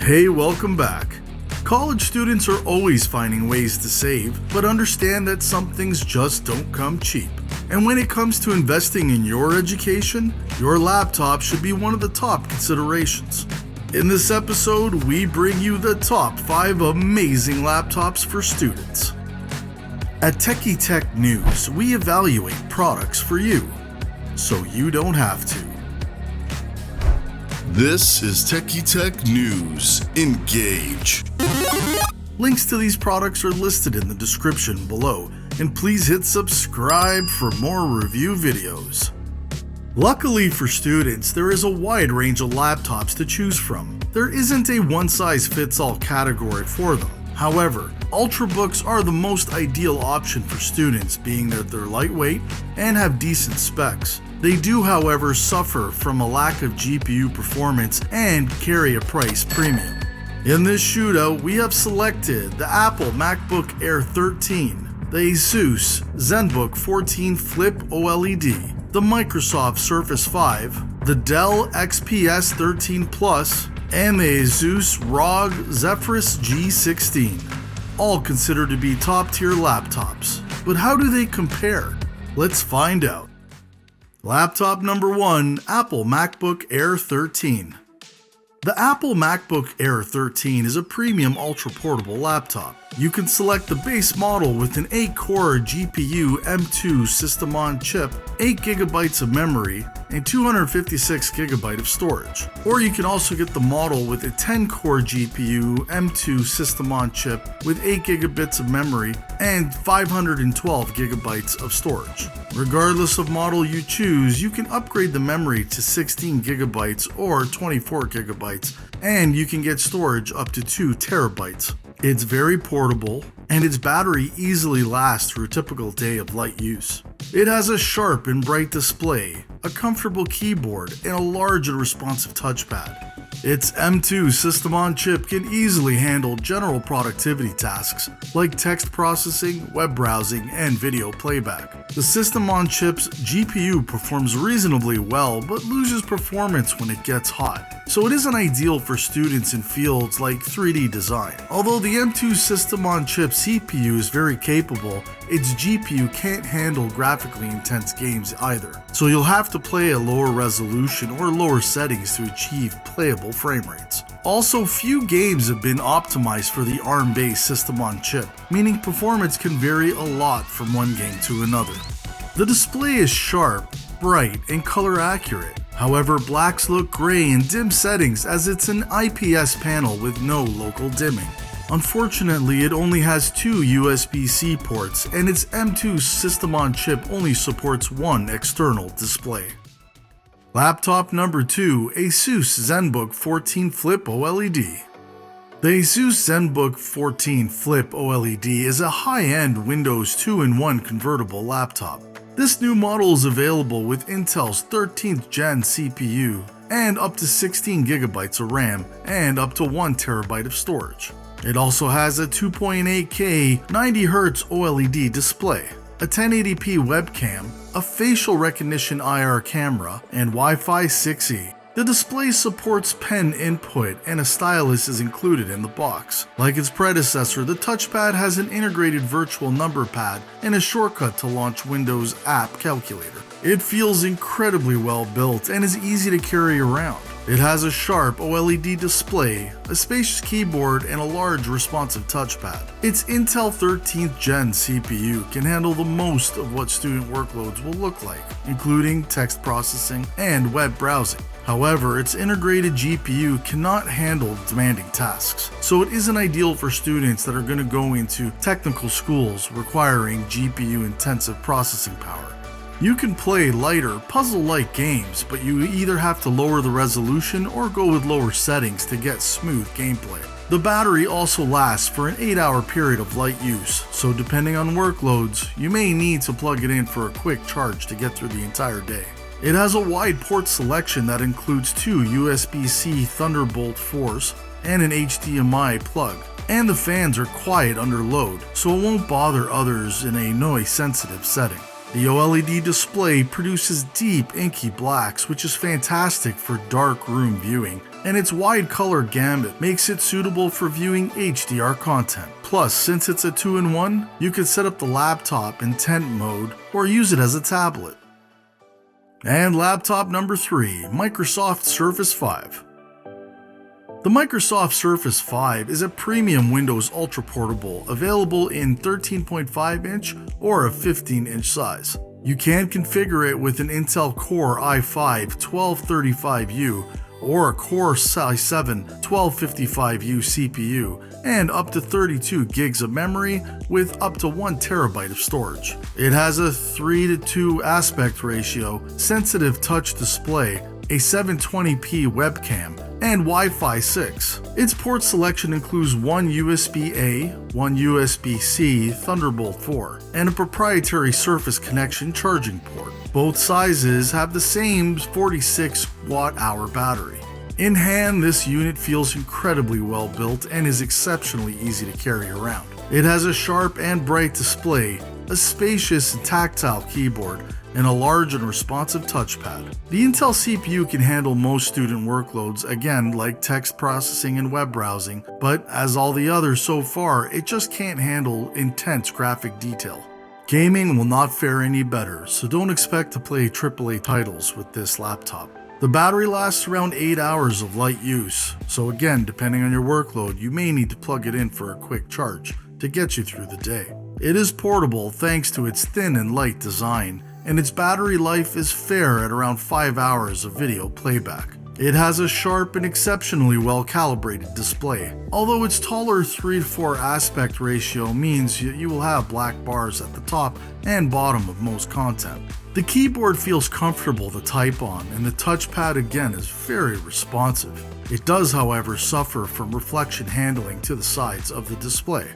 Hey, welcome back. College students are always finding ways to save, but understand that some things just don't come cheap. And when it comes to investing in your education, your laptop should be one of the top considerations. In this episode, we bring you the top 5 amazing laptops for students. At Techie Tech News, we evaluate products for you, so you don't have to. This is Techie Tech News. Engage. Links to these products are listed in the description below, and please hit subscribe for more review videos. Luckily for students, there is a wide range of laptops to choose from. There isn't a one-size-fits-all category for them. However, Ultrabooks are the most ideal option for students, being that they're lightweight and have decent specs. They do, however, suffer from a lack of GPU performance and carry a price premium. In this shootout, we have selected the Apple MacBook Air 13, the Asus ZenBook 14 Flip OLED, the Microsoft Surface 5, the Dell XPS 13 Plus, and the Asus ROG Zephyrus G16, all considered to be top-tier laptops. But how do they compare? Let's find out. Laptop number 1, Apple MacBook Air 13. The Apple MacBook Air 13 is a premium ultra-portable laptop. You can select the base model with an 8-core GPU M2 system-on-chip, 8GB of memory, and 256GB of storage. Or you can also get the model with a 10-core GPU M2 system-on-chip with 8GB of memory and 512GB of storage. Regardless of model you choose, you can upgrade the memory to 16GB or 24GB, and you can get storage up to 2TB. It's very portable, and its battery easily lasts through a typical day of light use. It has a sharp and bright display, a comfortable keyboard, and a large and responsive touchpad. Its M2 system-on-chip can easily handle general productivity tasks like text processing, web browsing, and video playback. The system-on-chip's GPU performs reasonably well but loses performance when it gets hot, so it isn't ideal for students in fields like 3D design. Although the M2 system-on-chip CPU is very capable, its GPU can't handle graphically intense games either, so you'll have to play at lower resolution or lower settings to achieve playable frame rates. Also, few games have been optimized for the ARM-based system-on-chip, meaning performance can vary a lot from one game to another. The display is sharp, bright, and color accurate. However, blacks look gray in dim settings as it's an IPS panel with no local dimming. Unfortunately, it only has 2 USB-C ports, and its M2 system-on-chip only supports one external display. Laptop number 2, Asus ZenBook 14 Flip OLED. The Asus ZenBook 14 Flip OLED is a high-end Windows 2-in-1 convertible laptop. This new model is available with Intel's 13th gen CPU and up to 16GB of RAM and up to 1TB of storage. It also has a 2.8K 90Hz OLED display, a 1080p webcam, a facial recognition IR camera, and Wi-Fi 6E. The display supports pen input and a stylus is included in the box. Like its predecessor, the touchpad has an integrated virtual number pad and a shortcut to launch Windows App Calculator. It feels incredibly well built and is easy to carry around. It has a sharp OLED display, a spacious keyboard, and a large responsive touchpad. Its Intel 13th gen CPU can handle the most of what student workloads will look like, including text processing and web browsing. However, its integrated GPU cannot handle demanding tasks, so it isn't ideal for students that are going to go into technical schools requiring GPU-intensive processing power. You can play lighter, puzzle-like games, but you either have to lower the resolution or go with lower settings to get smooth gameplay. The battery also lasts for an 8-hour period of light use, so depending on workloads, you may need to plug it in for a quick charge to get through the entire day. It has a wide port selection that includes 2 USB-C Thunderbolt 4s and an HDMI plug, and the fans are quiet under load, so it won't bother others in a noise-sensitive setting. The OLED display produces deep inky blacks, which is fantastic for dark room viewing and its wide color gamut makes it suitable for viewing HDR content. Plus, since it's a 2-in-1, you can set up the laptop in tent mode or use it as a tablet. And laptop number 3, Microsoft Surface 5. The Microsoft Surface 5 is a premium Windows Ultra Portable available in 13.5-inch or a 15-inch size. You can configure it with an Intel Core i5-1235U or a Core i7-1255U CPU and up to 32 gigs of memory with up to 1 terabyte of storage. It has a 3:2 aspect ratio, sensitive touch display, a 720p webcam, and Wi-Fi 6. Its port selection includes one USB-A, one USB-C, Thunderbolt 4, and a proprietary Surface Connection charging port. Both sizes have the same 46 watt-hour battery. In hand, this unit feels incredibly well built and is exceptionally easy to carry around. It has a sharp and bright display, a spacious and tactile keyboard, and a large and responsive touchpad. The Intel CPU can handle most student workloads, again like text processing and web browsing, but as all the others so far, it just can't handle intense graphic detail. Gaming will not fare any better, so don't expect to play AAA titles with this laptop. The battery lasts around 8 hours of light use, so again, depending on your workload, you may need to plug it in for a quick charge to get you through the day. It is portable thanks to its thin and light design, and its battery life is fair at around 5 hours of video playback. It has a sharp and exceptionally well calibrated display, although its taller 3:4 aspect ratio means you will have black bars at the top and bottom of most content. The keyboard feels comfortable to type on, and the touchpad again is very responsive. It does, however, suffer from reflection handling to the sides of the display.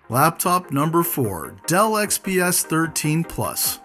Laptop number 4, Dell XPS 13 Plus.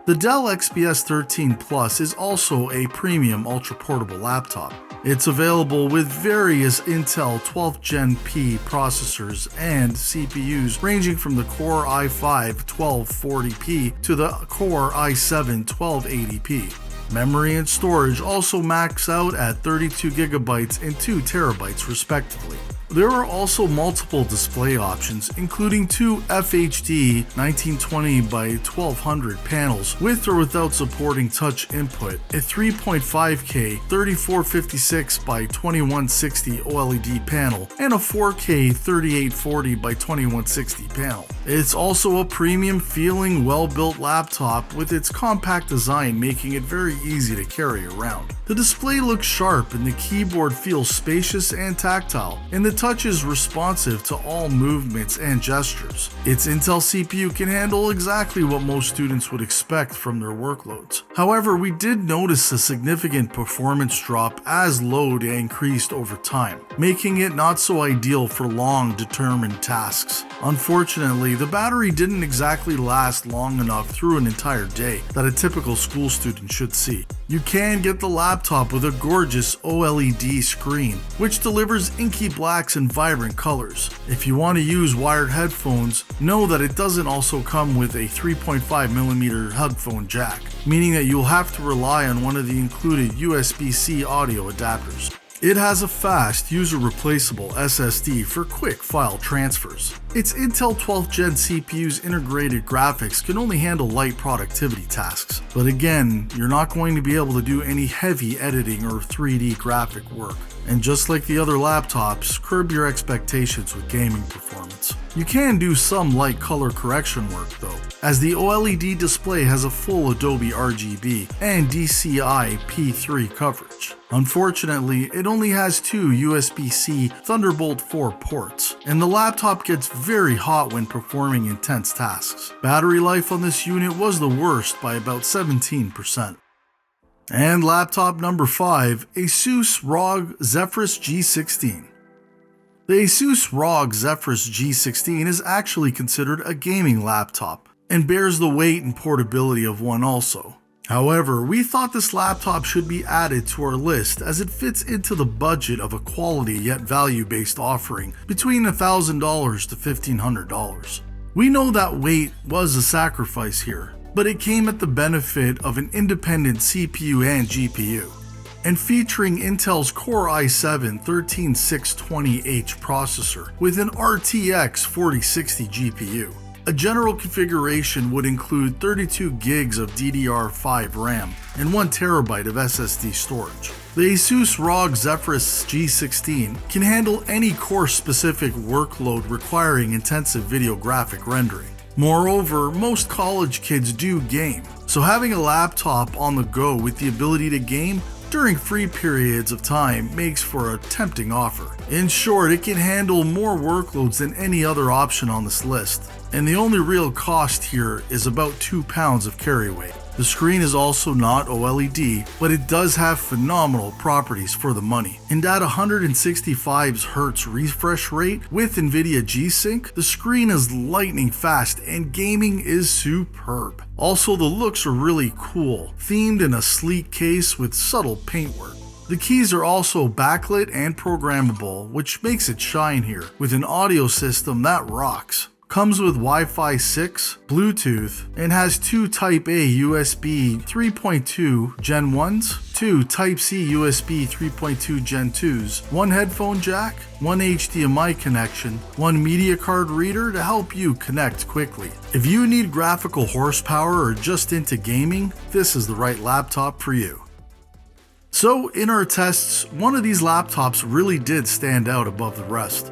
The Dell XPS 13 Plus is also a premium ultra-portable laptop. It's available with various Intel 12th Gen P processors and CPUs ranging from the Core i5-1240p to the Core i7-1280p. Memory and storage also max out at 32 GB and 2 TB respectively. There are also multiple display options, including two FHD 1920x1200 panels with or without supporting touch input, a 3.5K 3456x2160 OLED panel, and a 4K 3840x2160 panel. It's also a premium feeling, well-built laptop with its compact design making it very easy to carry around. The display looks sharp and the keyboard feels spacious and tactile, and the touch is responsive to all movements and gestures. Its Intel CPU can handle exactly what most students would expect from their workloads. However, we did notice a significant performance drop as load increased over time, making it not so ideal for long, determined tasks. Unfortunately, the battery didn't exactly last long enough through an entire day that a typical school student should see. You can get the laptop with a gorgeous OLED screen, which delivers inky blacks and vibrant colors. If you want to use wired headphones, know that it doesn't also come with a 3.5mm headphone jack, meaning that you'll have to rely on one of the included USB-C audio adapters. It has a fast, user-replaceable SSD for quick file transfers. Its Intel 12th Gen CPU's integrated graphics can only handle light productivity tasks, but again, you're not going to be able to do any heavy editing or 3D graphic work. And just like the other laptops, curb your expectations with gaming performance. You can do some light color correction work though, as the OLED display has a full Adobe RGB and DCI P3 coverage. Unfortunately, it only has two USB-C Thunderbolt 4 ports, and the laptop gets very hot when performing intense tasks. Battery life on this unit was the worst by about 17%. And laptop number 5, Asus ROG Zephyrus G16. The Asus ROG Zephyrus G16 is actually considered a gaming laptop, and bears the weight and portability of one also. However, we thought this laptop should be added to our list as it fits into the budget of a quality yet value-based offering between $1,000 to $1,500. We know that weight was a sacrifice here, but it came at the benefit of an independent CPU and GPU. and featuring Intel's Core i7-13620H processor with an RTX 4060 GPU. A general configuration would include 32 gigs of DDR5 RAM and 1 TB of SSD storage. The Asus ROG Zephyrus G16 can handle any course-specific workload requiring intensive video graphic rendering. Moreover, most college kids do game, so having a laptop on the go with the ability to game during free periods of time makes for a tempting offer. In short, it can handle more workloads than any other option on this list, and the only real cost here is about 2 pounds of carry weight. The screen is also not OLED, but it does have phenomenal properties for the money. And at 165 Hz refresh rate with NVIDIA G-Sync, the screen is lightning fast and gaming is superb. Also, the looks are really cool, themed in a sleek case with subtle paintwork. The keys are also backlit and programmable, which makes it shine here, with an audio system that rocks. Comes with Wi-Fi 6, Bluetooth, and has 2 Type-A USB 3.2 Gen 1s, 2 Type-C USB 3.2 Gen 2s, 1 headphone jack, 1 HDMI connection, 1 media card reader to help you connect quickly. If you need graphical horsepower or just into gaming, this is the right laptop for you. So in our tests, one of these laptops really did stand out above the rest,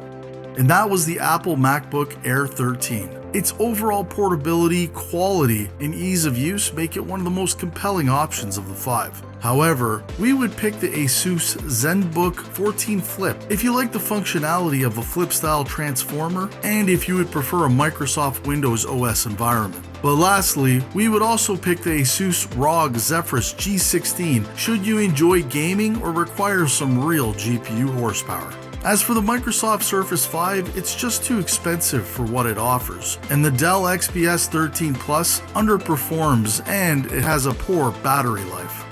and that was the Apple MacBook Air 13. Its overall portability, quality, and ease of use make it one of the most compelling options of the 5. However, we would pick the Asus ZenBook 14 Flip if you like the functionality of a flip-style transformer and if you would prefer a Microsoft Windows OS environment. But lastly, we would also pick the Asus ROG Zephyrus G16 should you enjoy gaming or require some real GPU horsepower. As for the Microsoft Surface 5, it's just too expensive for what it offers, and the Dell XPS 13 Plus underperforms and it has a poor battery life.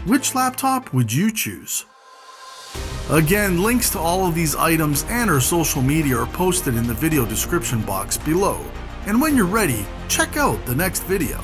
Which laptop would you choose? Again, links to all of these items and our social media are posted in the video description box below, and when you're ready, check out the next video.